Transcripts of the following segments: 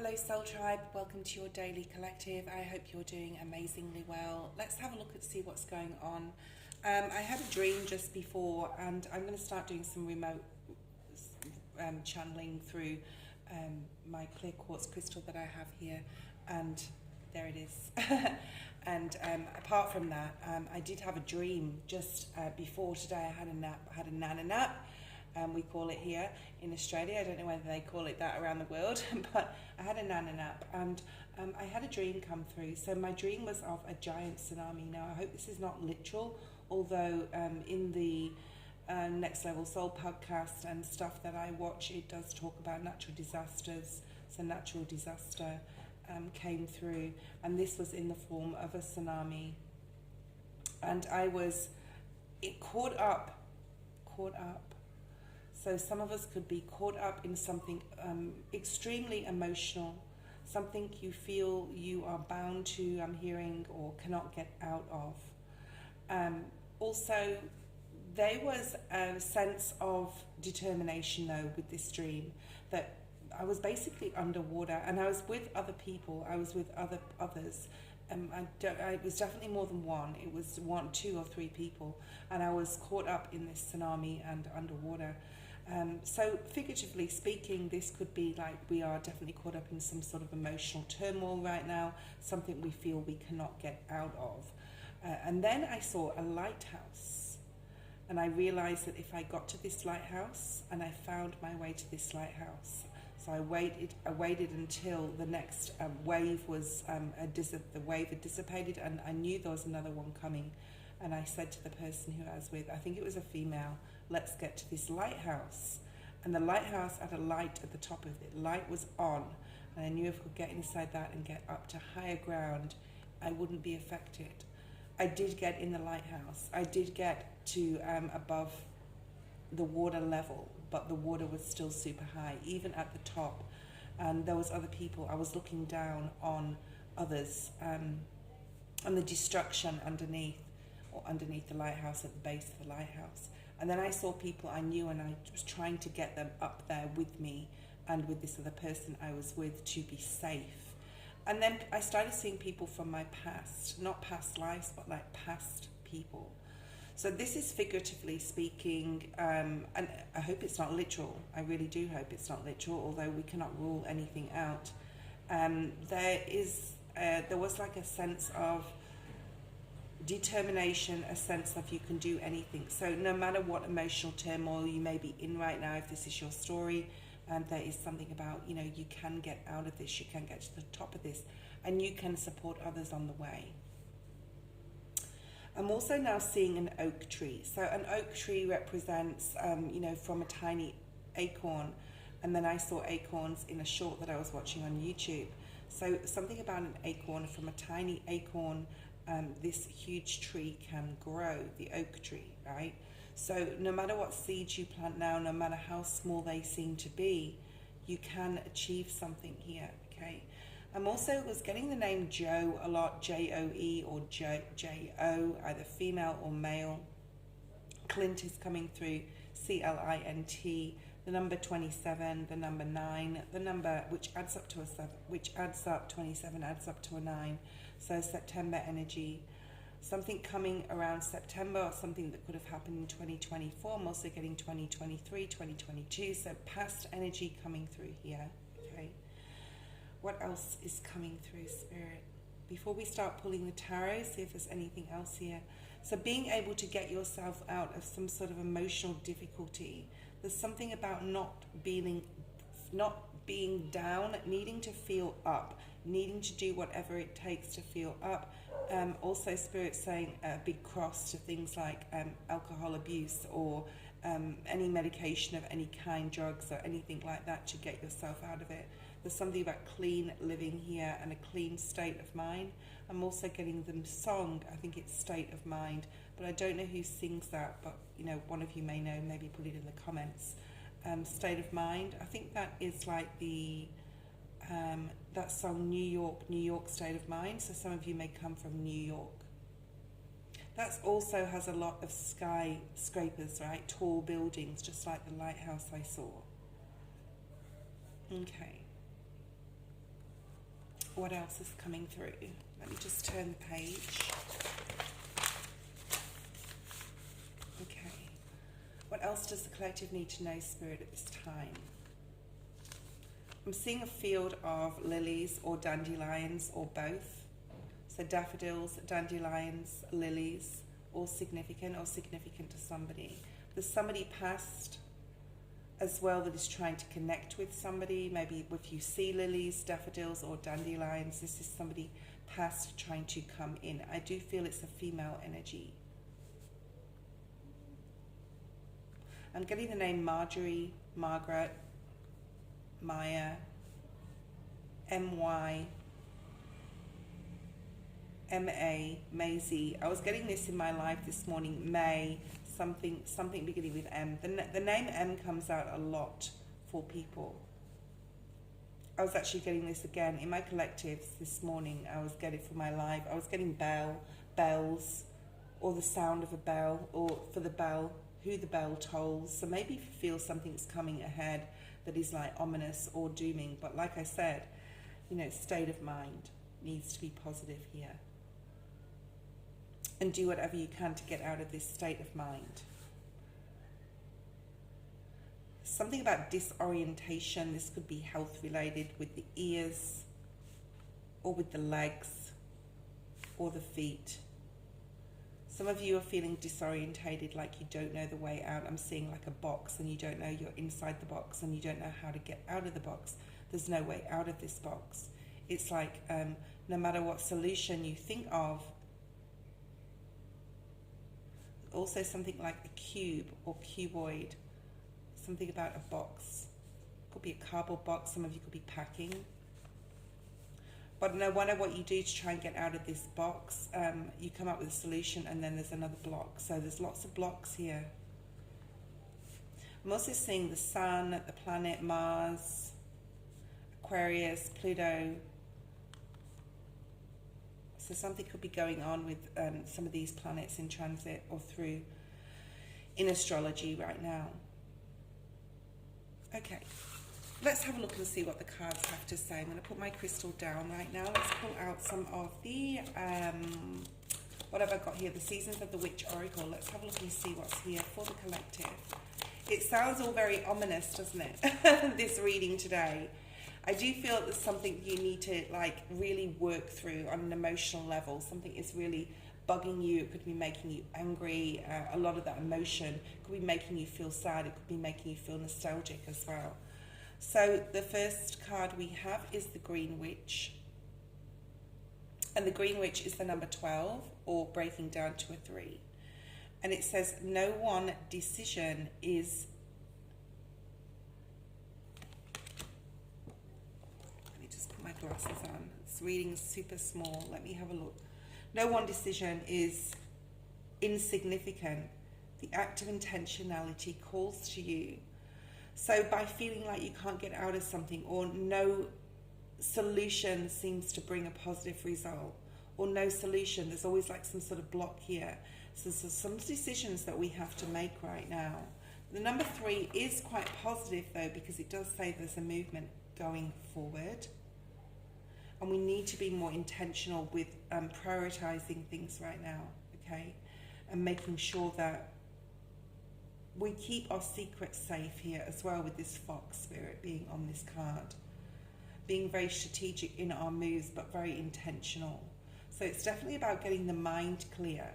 Hello Soul Tribe, welcome to your daily collective. I hope you're doing amazingly well. Let's have a look and see what's going on. I had a dream just before, and I'm going to start doing some remote channeling through my clear quartz crystal that I have here, and there it is. And apart from that, I did have a dream just before today. I had a nap. I had a nana nap. We call it here in Australia. I don't know whether they call it that around the world, but I had a nana nap, and I had a dream come through. So my dream was of a giant tsunami. Now I hope this is not literal, although in the Next Level Soul podcast and stuff that I watch, it does talk about natural disasters. So natural disaster came through, and this was in the form of a tsunami, and I was caught up. So some of us could be caught up in something extremely emotional, something you feel you are bound to, I'm hearing, or cannot get out of. Also, there was a sense of determination, though, with this dream, that I was basically underwater, and I was with other people, I was with others. I was definitely more than one. It was one, two or three people, and I was caught up in this tsunami and underwater. So figuratively speaking, this could be like we are definitely caught up in some sort of emotional turmoil right now, something we feel we cannot get out of. And then I saw a lighthouse, and I realized that if I got to this lighthouse and I found my way to this lighthouse, so I waited until the next wave was, the wave had dissipated, and I knew there was another one coming. And I said to the person who I was with, I think it was a female, let's get to this lighthouse. And the lighthouse had a light at the top of it. Light was on. And I knew if we could get inside that and get up to higher ground, I wouldn't be affected. I did get in the lighthouse. I did get to above the water level, but the water was still super high, even at the top. And there was other people. I was looking down on others, and the destruction underneath the lighthouse, at the base of the lighthouse. And then I saw people I knew, and I was trying to get them up there with me and with this other person I was with to be safe. And then I started seeing people from my past, not past lives, but like past people. So this is figuratively speaking, and I hope it's not literal. I really do hope it's not literal, although we cannot rule anything out. There was like a sense of determination, a sense of you can do anything. So no matter what emotional turmoil you may be in right now, if this is your story, there is something about, you can get out of this, you can get to the top of this, and you can support others on the way. I'm also now seeing an oak tree. So an oak tree represents, from a tiny acorn, and then I saw acorns in a short that I was watching on YouTube. So something about an acorn, from a tiny acorn, this huge tree can grow, the oak tree, right? So no matter what seeds you plant now, no matter how small they seem to be, you can achieve something here, okay? I'm also was getting the name Joe a lot, J-O-E or J-O, either female or male. Clint is coming through, C-L-I-N-T, the number 27, the number 9, the number which adds up to a 7, which adds up, 27 adds up to a 9. So September energy, something coming around September, or something that could have happened in 2024. I'm also getting 2023, 2022, so past energy coming through here, okay? What else is coming through, Spirit? Before we start pulling the tarot, see if there's anything else here. So being able to get yourself out of some sort of emotional difficulty. There's something about not being down, needing to feel up, needing to do whatever it takes to feel up. Also, Spirit saying a big cross to things like alcohol abuse or any medication of any kind, drugs or anything like that, to get yourself out of it. There's something about clean living here and a clean state of mind. I'm also getting the song, I think it's State of Mind, but I don't know who sings that, but one of you may know, maybe put it in the comments. State of Mind, I think that is like the that song New York State of Mind. So some of you may come from New York. That also has a lot of skyscrapers, right? Tall buildings, just like the lighthouse I saw. Okay. What else is coming through? Let me just turn the page. Okay. What else does the collective need to know, Spirit, at this time? I'm seeing a field of lilies or dandelions or both. So daffodils, dandelions, lilies, all significant or significant to somebody. There's somebody past as well that is trying to connect with somebody. Maybe if you see lilies, daffodils or dandelions, this is somebody past trying to come in. I do feel it's a female energy. I'm getting the name Marjorie, Margaret, Maya, M-Y, M-A, Maisie. I was getting this in my life this morning, May, something beginning with M. The name M comes out a lot for people. I was actually getting this again in my collectives this morning. I was getting for my live. I was getting bells, or the sound of a bell, or for the bell, who the bell tolls. So maybe if you feel something's coming ahead that is like ominous or dooming, but like I said, you know, state of mind needs to be positive here. And do whatever you can to get out of this state of mind. Something about disorientation. This could be health related, with the ears, or with the legs, or the feet. Some of you are feeling disorientated, like you don't know the way out. I'm seeing like a box and you don't know you're inside the box and you don't know how to get out of the box. There's no way out of this box. It's like no matter what solution you think of. Also something like a cube or cuboid. Something about a box. Could be a cardboard box. Some of you could be packing. But no matter what you do to try and get out of this box, you come up with a solution and then there's another block. So there's lots of blocks here. I'm also seeing the sun, the planet Mars, Aquarius, Pluto. So something could be going on with some of these planets in transit or through in astrology right now. Okay. Let's have a look and see what the cards have to say. I'm going to put my crystal down right now. Let's pull out some of the, what have I got here? The Seasons of the Witch Oracle. Let's have a look and see what's here for the collective. It sounds all very ominous, doesn't it? This reading today. I do feel that there's something you need to like really work through on an emotional level. Something is really bugging you. It could be making you angry. A lot of that emotion could be making you feel sad. It could be making you feel nostalgic as well. So the first card we have is the Green Witch. And the Green Witch is the number 12, or breaking down to a 3. And it says, no one decision is... Let me just put my glasses on. This reading is super small. Let me have a look. No one decision is insignificant. The act of intentionality calls to you. So by feeling like you can't get out of something, or no solution seems to bring a positive result, or no solution, there's always like some sort of block here. So there's some decisions that we have to make right now. The number 3 is quite positive though, because it does say there's a movement going forward. And we need to be more intentional with prioritizing things right now, okay? And making sure that we keep our secrets safe here as well, with this fox spirit being on this card. Being very strategic in our moves, but very intentional. So it's definitely about getting the mind clear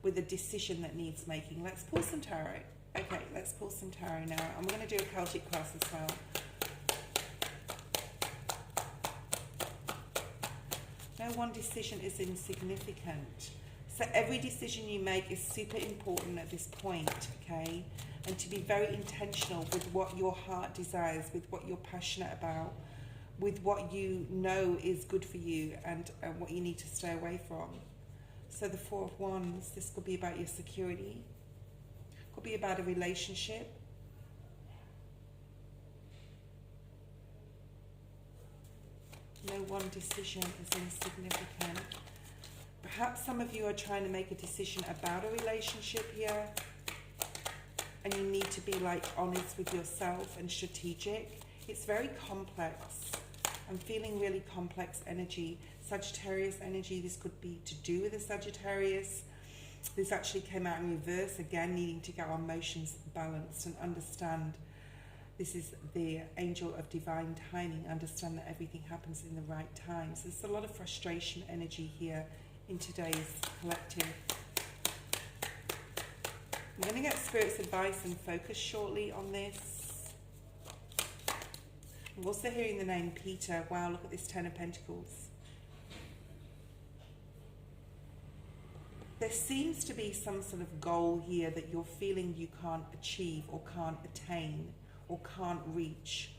with a decision that needs making. Let's pull some tarot. Okay, let's pull some tarot now. I'm going to do a Celtic cross as well. No one decision is insignificant. So every decision you make is super important at this point, okay? And to be very intentional with what your heart desires, with what you're passionate about, with what you know is good for you, and what you need to stay away from. So the 4 of Wands, this could be about your security. Could be about a relationship. No one decision is insignificant. Perhaps some of you are trying to make a decision about a relationship here, and you need to be like honest with yourself and strategic. It's very complex. I'm feeling really complex energy. Sagittarius energy, this could be to do with a Sagittarius. This actually came out in reverse, again, needing to get our emotions balanced and understand. This is the angel of divine timing. Understand that everything happens in the right time. So there's a lot of frustration energy here in today's collective. I'm going to get Spirit's advice and focus shortly on this. I'm also hearing the name Peter. Wow, look at this Ten of Pentacles. There seems to be some sort of goal here that you're feeling you can't achieve or can't attain or can't reach.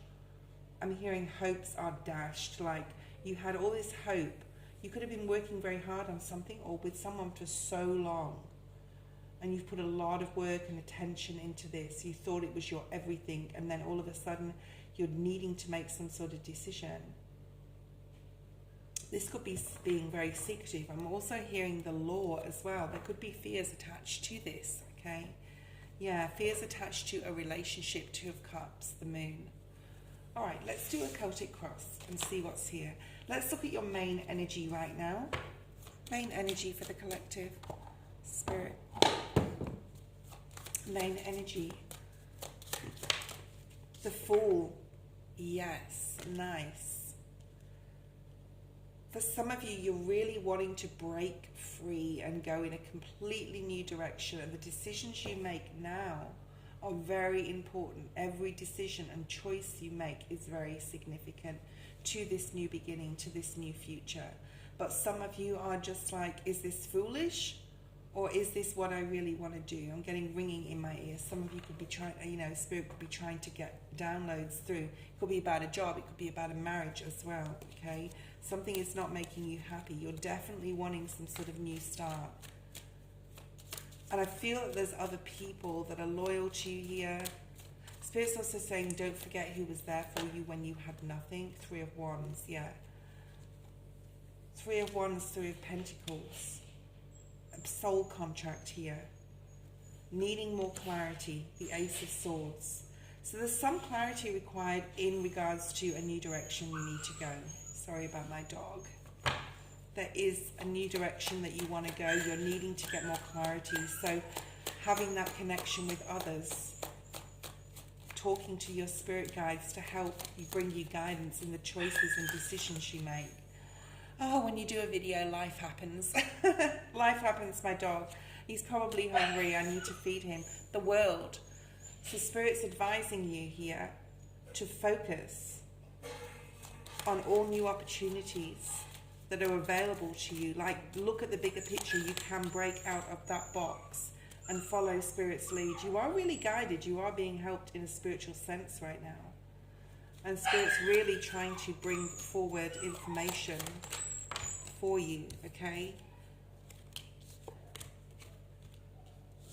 I'm hearing hopes are dashed, like you had all this hope. You could have been working very hard on something or with someone for so long, and you've put a lot of work and attention into this. You thought it was your everything, and then all of a sudden you're needing to make some sort of decision. This could be being very secretive. I'm also hearing the law as well. There could be fears attached to this, okay? Yeah, fears attached to a relationship. Two of Cups, the Moon. All right, let's do a Celtic cross and see what's here. Let's look at your main energy right now. Main energy for the collective. Spirit. Main energy. The Fool. Yes, nice. For some of you, you're really wanting to break free and go in a completely new direction, and the decisions you make now are very important. Every decision and choice you make is very significant to this new beginning, to this new future. But some of you are just like, is this foolish? Or is this what I really want to do? I'm getting ringing in my ears. Some of you could be trying, Spirit could be trying to get downloads through. It could be about a job. It could be about a marriage as well, okay? Something is not making you happy. You're definitely wanting some sort of new start. And I feel that there's other people that are loyal to you here. Spirit's also saying, don't forget who was there for you when you had nothing. Three of Wands, yeah. Three of Wands, Three of Pentacles. A soul contract here. Needing more clarity. The Ace of Swords. So there's some clarity required in regards to a new direction you need to go. Sorry about my dog. There is a new direction that you want to go. You're needing to get more clarity. So having that connection with others, talking to your spirit guides to help you, bring you guidance in the choices and decisions you make. Oh, when you do a video, life happens. Life happens, my dog. He's probably hungry. I need to feed him. The world. So Spirit's advising you here to focus on all new opportunities that are available to you. Like, look at the bigger picture. You can break out of that box and follow Spirit's lead. You are really guided. You are being helped in a spiritual sense right now. And Spirit's really trying to bring forward information for you, okay?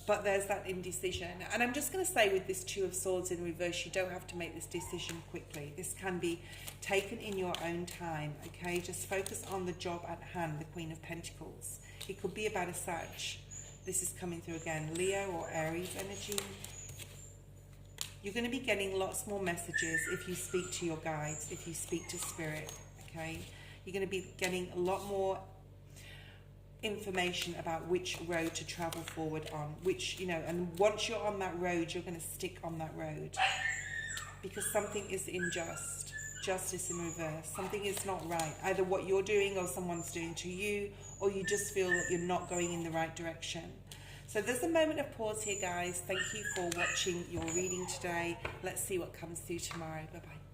But there's that indecision. And I'm just going to say with this Two of Swords in reverse, you don't have to make this decision quickly. This can be taken in your own time, okay? Just focus on the job at hand, the Queen of Pentacles. It could be about a Sag. This is coming through again. Leo or Aries energy. You're going to be getting lots more messages if you speak to your guides, if you speak to Spirit, okay? You're going to be getting a lot more information about which road to travel forward on, which, and once you're on that road, you're going to stick on that road because something is unjust. Justice in reverse. Something is not right. Either what you're doing or someone's doing to you, or you just feel that you're not going in the right direction. So there's a moment of pause here, guys. Thank you for watching your reading today. Let's see what comes through tomorrow. Bye-bye.